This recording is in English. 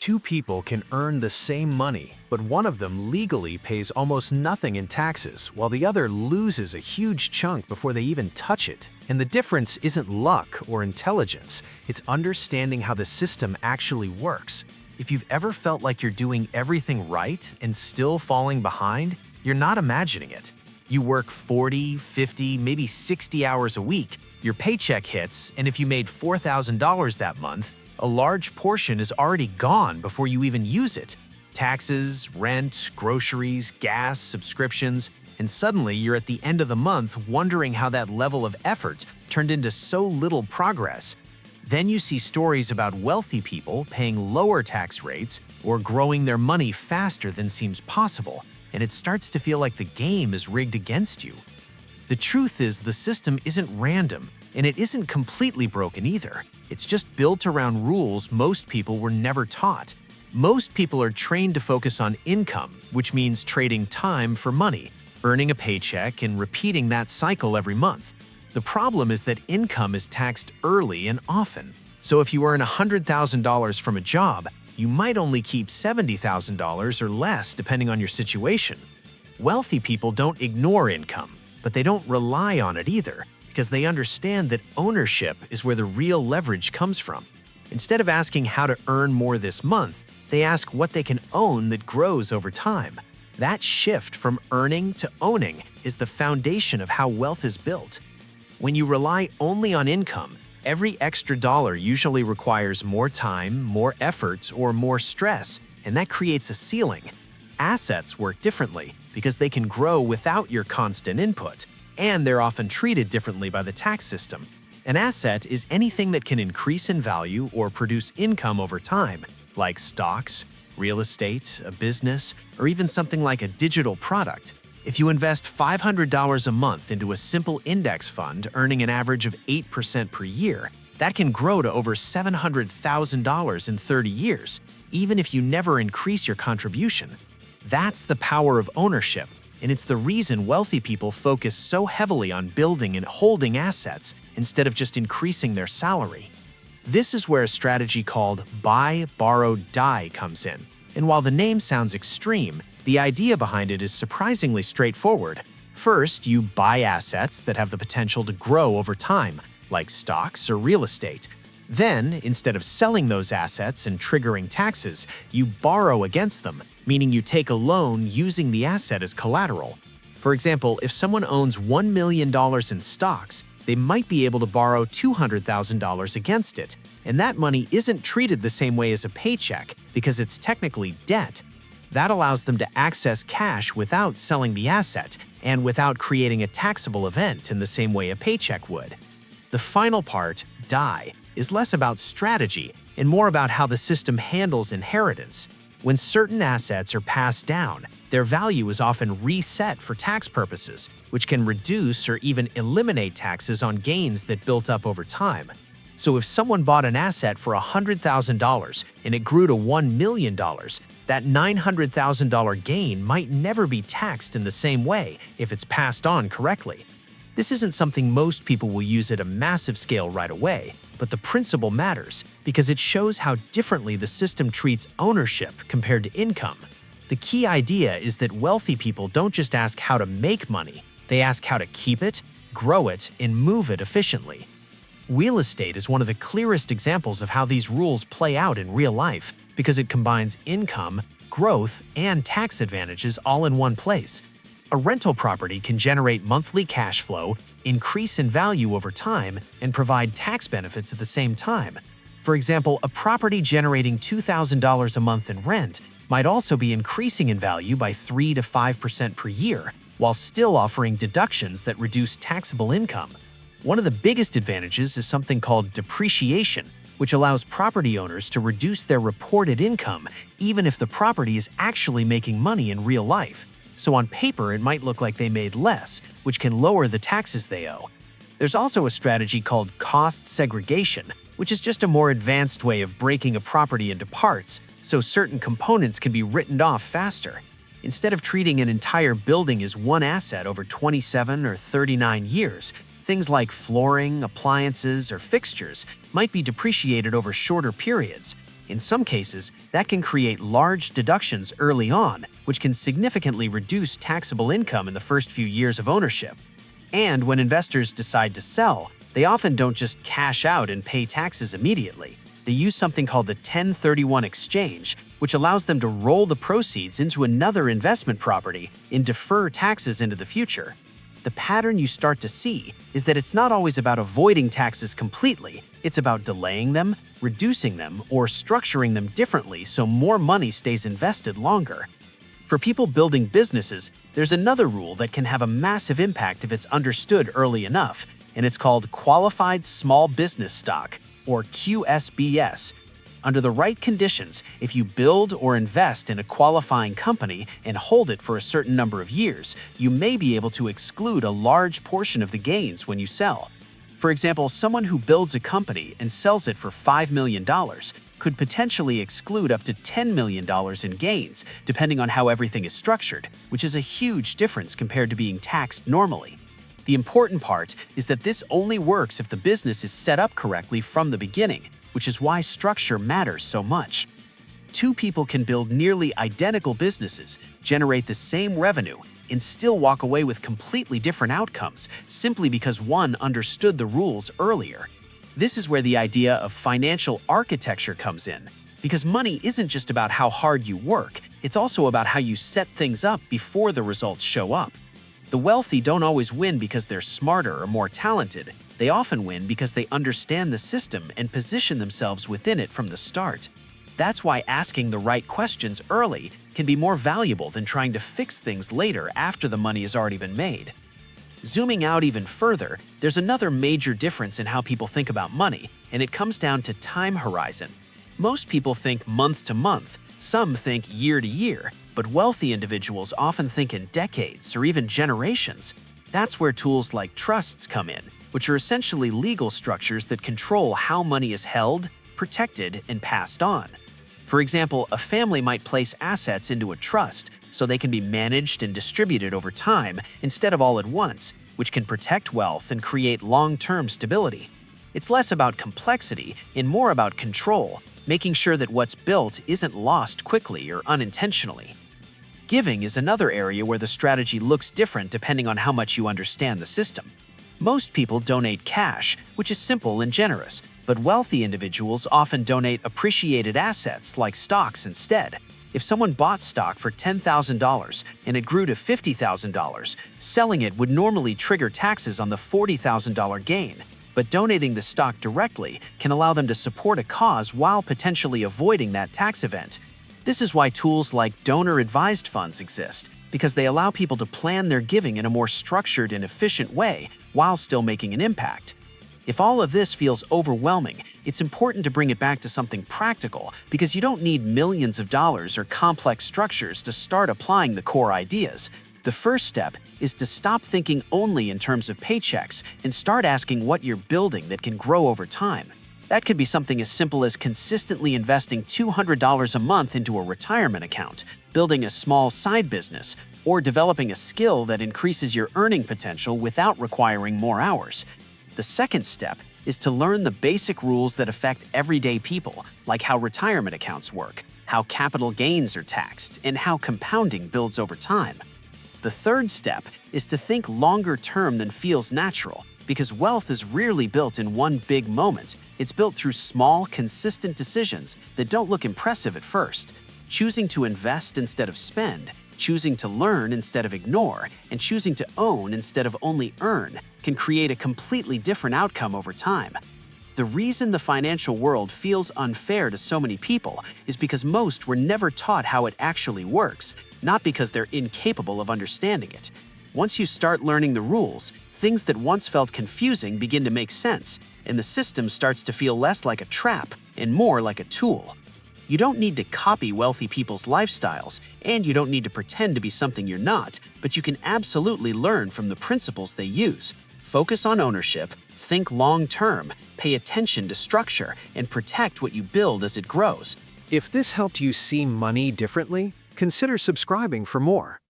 Two people can earn the same money, but one of them legally pays almost nothing in taxes, while the other loses a huge chunk before they even touch it. And the difference isn't luck or intelligence, it's understanding how the system actually works. If you've ever felt like you're doing everything right and still falling behind, you're not imagining it. You work 40, 50, maybe 60 hours a week, your paycheck hits, and if you made $4,000 that month, a large portion is already gone before you even use it. Taxes, rent, groceries, gas, subscriptions, and suddenly you're at the end of the month wondering how that level of effort turned into so little progress. Then you see stories about wealthy people paying lower tax rates or growing their money faster than seems possible, and it starts to feel like the game is rigged against you. The truth is the system isn't random, and it isn't completely broken either. It's just built around rules most people were never taught. Most people are trained to focus on income, which means trading time for money, earning a paycheck, and repeating that cycle every month. The problem is that income is taxed early and often. So if you earn $100,000 from a job, you might only keep $70,000 or less depending on your situation. Wealthy people don't ignore income, but they don't rely on it either, because they understand that ownership is where the real leverage comes from. Instead of asking how to earn more this month, they ask what they can own that grows over time. That shift from earning to owning is the foundation of how wealth is built. When you rely only on income, every extra dollar usually requires more time, more effort, or more stress, and that creates a ceiling. Assets work differently because they can grow without your constant input, and they're often treated differently by the tax system. An asset is anything that can increase in value or produce income over time, like stocks, real estate, a business, or even something like a digital product. If you invest $500 a month into a simple index fund earning an average of 8% per year, that can grow to over $700,000 in 30 years, even if you never increase your contribution. That's the power of ownership. And it's the reason wealthy people focus so heavily on building and holding assets instead of just increasing their salary. This is where a strategy called buy, borrow, die comes in. And while the name sounds extreme, the idea behind it is surprisingly straightforward. First, you buy assets that have the potential to grow over time, like stocks or real estate. Then, instead of selling those assets and triggering taxes, you borrow against them, meaning you take a loan using the asset as collateral. For example, if someone owns $1 million in stocks, they might be able to borrow $200,000 against it, and that money isn't treated the same way as a paycheck because it's technically debt. That allows them to access cash without selling the asset and without creating a taxable event in the same way a paycheck would. The final part, die, is less about strategy and more about how the system handles inheritance. When certain assets are passed down, their value is often reset for tax purposes, which can reduce or even eliminate taxes on gains that built up over time. So if someone bought an asset for $100,000 and it grew to $1 million, that $900,000 gain might never be taxed in the same way if it's passed on correctly. This isn't something most people will use at a massive scale right away, but the principle matters because it shows how differently the system treats ownership compared to income. The key idea is that wealthy people don't just ask how to make money, they ask how to keep it, grow it, and move it efficiently. Real estate is one of the clearest examples of how these rules play out in real life because it combines income, growth, and tax advantages all in one place. A rental property can generate monthly cash flow, increase in value over time, and provide tax benefits at the same time. For example, a property generating $2,000 a month in rent might also be increasing in value by 3 to 5% per year, while still offering deductions that reduce taxable income. One of the biggest advantages is something called depreciation, which allows property owners to reduce their reported income even if the property is actually making money in real life. So on paper, it might look like they made less, which can lower the taxes they owe. There's also a strategy called cost segregation, which is just a more advanced way of breaking a property into parts so certain components can be written off faster. Instead of treating an entire building as one asset over 27 or 39 years, things like flooring, appliances, or fixtures might be depreciated over shorter periods. In some cases, that can create large deductions early on, which can significantly reduce taxable income in the first few years of ownership. And when investors decide to sell, they often don't just cash out and pay taxes immediately. They use something called the 1031 exchange, which allows them to roll the proceeds into another investment property and defer taxes into the future. The pattern you start to see is that it's not always about avoiding taxes completely, it's about delaying them, reducing them, or structuring them differently so more money stays invested longer. For people building businesses, there's another rule that can have a massive impact if it's understood early enough, and it's called Qualified Small Business Stock, or QSBS. Under the right conditions, if you build or invest in a qualifying company and hold it for a certain number of years, you may be able to exclude a large portion of the gains when you sell. For example, someone who builds a company and sells it for $5 million could potentially exclude up to $10 million in gains, depending on how everything is structured, which is a huge difference compared to being taxed normally. The important part is that this only works if the business is set up correctly from the beginning, which is why structure matters so much. Two people can build nearly identical businesses, generate the same revenue, and still walk away with completely different outcomes simply because one understood the rules earlier. This is where the idea of financial architecture comes in, because money isn't just about how hard you work, it's also about how you set things up before the results show up. The wealthy don't always win because they're smarter or more talented. They often win because they understand the system and position themselves within it from the start. That's why asking the right questions early can be more valuable than trying to fix things later after the money has already been made. Zooming out even further, there's another major difference in how people think about money, and it comes down to time horizon. Most people think month to month, some think year to year, but wealthy individuals often think in decades or even generations. That's where tools like trusts come in, which are essentially legal structures that control how money is held, protected, and passed on. For example, a family might place assets into a trust so they can be managed and distributed over time instead of all at once, which can protect wealth and create long-term stability. It's less about complexity and more about control, making sure that what's built isn't lost quickly or unintentionally. Giving is another area where the strategy looks different depending on how much you understand the system. Most people donate cash, which is simple and generous, but wealthy individuals often donate appreciated assets like stocks instead. If someone bought stock for $10,000 and it grew to $50,000, selling it would normally trigger taxes on the $40,000 gain, but donating the stock directly can allow them to support a cause while potentially avoiding that tax event. This is why tools like donor-advised funds exist, because they allow people to plan their giving in a more structured and efficient way while still making an impact. If all of this feels overwhelming, it's important to bring it back to something practical, because you don't need millions of dollars or complex structures to start applying the core ideas. The first step is to stop thinking only in terms of paychecks and start asking what you're building that can grow over time. That could be something as simple as consistently investing $200 a month into a retirement account, building a small side business, or developing a skill that increases your earning potential without requiring more hours. The second step is to learn the basic rules that affect everyday people, like how retirement accounts work, how capital gains are taxed, and how compounding builds over time. The third step is to think longer term than feels natural, because wealth is rarely built in one big moment. It's built through small, consistent decisions that don't look impressive at first. Choosing to invest instead of spend, choosing to learn instead of ignore, and choosing to own instead of only earn can create a completely different outcome over time. The reason the financial world feels unfair to so many people is because most were never taught how it actually works, not because they're incapable of understanding it. Once you start learning the rules, things that once felt confusing begin to make sense, and the system starts to feel less like a trap and more like a tool. You don't need to copy wealthy people's lifestyles, and you don't need to pretend to be something you're not, but you can absolutely learn from the principles they use. Focus on ownership, think long-term, pay attention to structure, and protect what you build as it grows. If this helped you see money differently, consider subscribing for more.